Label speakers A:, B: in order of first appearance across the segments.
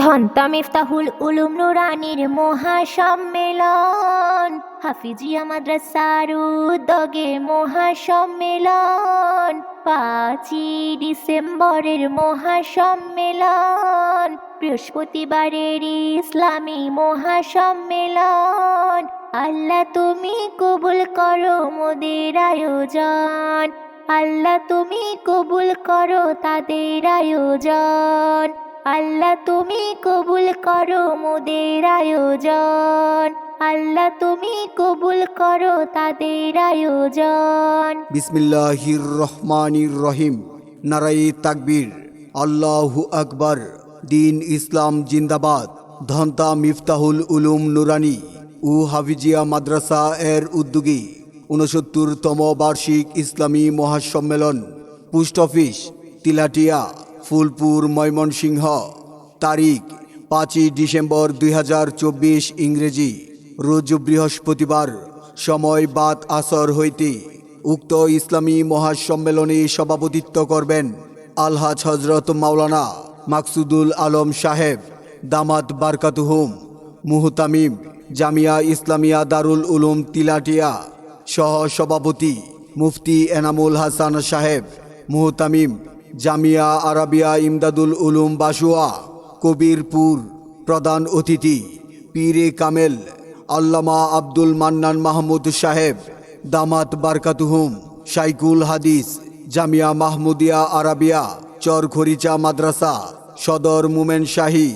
A: ধন্তা মিফতাহুল উলুম নুরানির মহাসম্মেলন, হাফিজিয়া মাদ্রাসার উদ্যোগে মহাসম্মেলন, 5ই ডিসেম্বরের মহাসম্মেলন, বৃহস্পতিবারের ইসলামী মহাসম্মেলন। আল্লাহ তুমি কবুল করো মোদের আয়োজন, আল্লাহ তুমি কবুল করো তাদের আয়োজন, আল্লাহ তুমি কবুল করো মোদের আয়োজন, আল্লাহ তুমি কবুল করো তাদের আয়োজন।
B: বিসমিল্লাহির রহমানির রহিম। নারায়ে তাকবীর, আল্লাহু আকবার। দিন ইসলাম জিন্দাবাদ। ধন্তা মিফতাহুল উলুম নুরানি ও হাফিজিয়া মাদ্রাসা এর উদ্যোগে 69তম বার্ষিক ইসলামী মহাসম্মেলন, পোস্ট অফিস তিলাটিয়া, ফুলপুর, ময়মনসিংহ। তারিখ 5ই ডিসেম্বর 2024 ইংরেজি, রোজ বৃহস্পতিবার। সময় বাদ আসর হইতে। উক্ত ইসলামী মহাসম্মেলনে সভাপতিত্ব করবেন আলহাজ হজরত মাওলানা মাকসুদুল আলম সাহেব, দামাত বারকাতুহুম, মুহতামিম জামিয়া ইসলামিয়া দারুল উলুম তিলাটিয়া। সহ সভাপতি মুফতি এনামুল হাসান সাহেব, মুহতামিম জামিয়া আরাবিয়া ইমদাদুল উলুম বাসুয়া, কবিরপুর। প্রধান অতিথি পীরে কামেল আল্লামা আব্দুল মান্নান মাহমুদ সাহেব, দামাত বারকাতুহুম, শাইকুল হাদিস জামিয়া মাহমুদিয়া আরাবিয়া চরখরিচা মাদ্রাসা সদর মুমেন শাহী।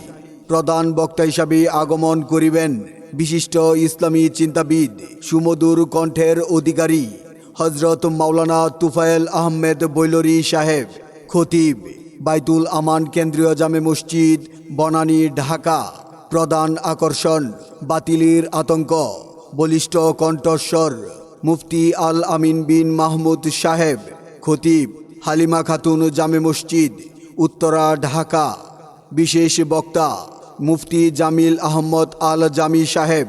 B: প্রধান বক্তা হিসাবে আগমন করিবেন বিশিষ্ট ইসলামী চিন্তাবিদ, সুমধুর কণ্ঠের অধিকারী হজরত মাওলানা তুফায়েল আহমেদ বৈলরি সাহেব, খতিব বাইতুল আমান কেন্দ্রীয় জামে মসজিদ, বনানী, ঢাকা। প্রধান আকর্ষণ বাতিলের আতঙ্ক, বলিষ্ঠ কণ্ঠস্বর মুফতি আল আমিন বিন মাহমুদ সাহেব, খতিব হালিমা খাতুন জামে মসজিদ, উত্তরা, ঢাকা। বিশেষ বক্তা মুফতি জামিল আহমদ আল জামি সাহেব,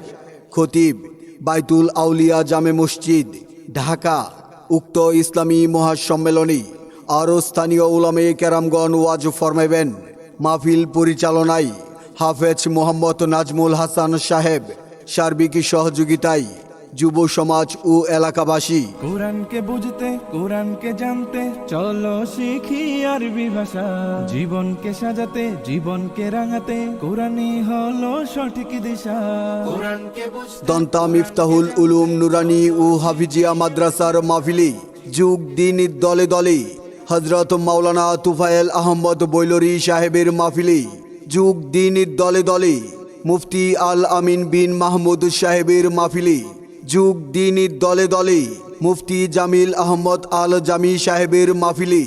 B: খতিব বাইতুল আউলিয়া জামে মসজিদ, ঢাকা। উক্ত ইসলামী মহাসম্মেলনে আরও স্থানীয় উলামে কেরামগণ ওয়াজ ফরমাইবেন। মাহফিল পরিচালনায় হাফেজ মোহাম্মদ নাজমুল হাসান সাহেব, সার্বিক সহযোগিতায় যুব সমাজ ও এলাকাবাসী।
C: কোরআনকে বুঝতে, কোরআনকে জানতে, চলো শিখি আরবি ভাষা। জীবনকে সাজাতে, জীবনকে রাঙাতে, কোরআনই হলো সঠিক দিশা।
B: দন্তা মিফতাহুল উলুম নুরানি ও হাফিজিয়া মাদ্রাসার মাহফিলে যুগ দিন দলে দলে হজরত মাওলানা তুফায়েল আহমদ বৈলরি সাহেবের মাহফিলে যুগ দিন দলে দলে মুফতি আল আমিন বিন মাহমুদ সাহেবের মাহফিলে যুগ দিন দলে দলে মুফতি জামিল আহমদ আল জামি সাহেবের মাহফিলে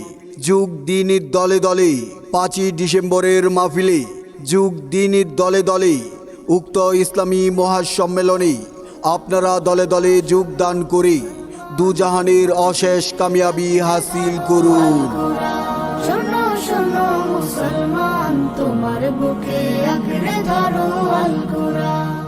B: যুগ দিন দলে দলে 5ই ডিসেম্বরের মাহফিলে যুগ দিন দলে দলে। উক্ত ইসলামী মহাসম্মেলনে আপনারা দলে দলে যোগদান করে দুজাহানের অশেষ কামিয়াবি হাসিল করুন।
D: শোনো শোনো মুসলমান, তোমার বুকে আঁকড়ে ধরো আল কোরআন।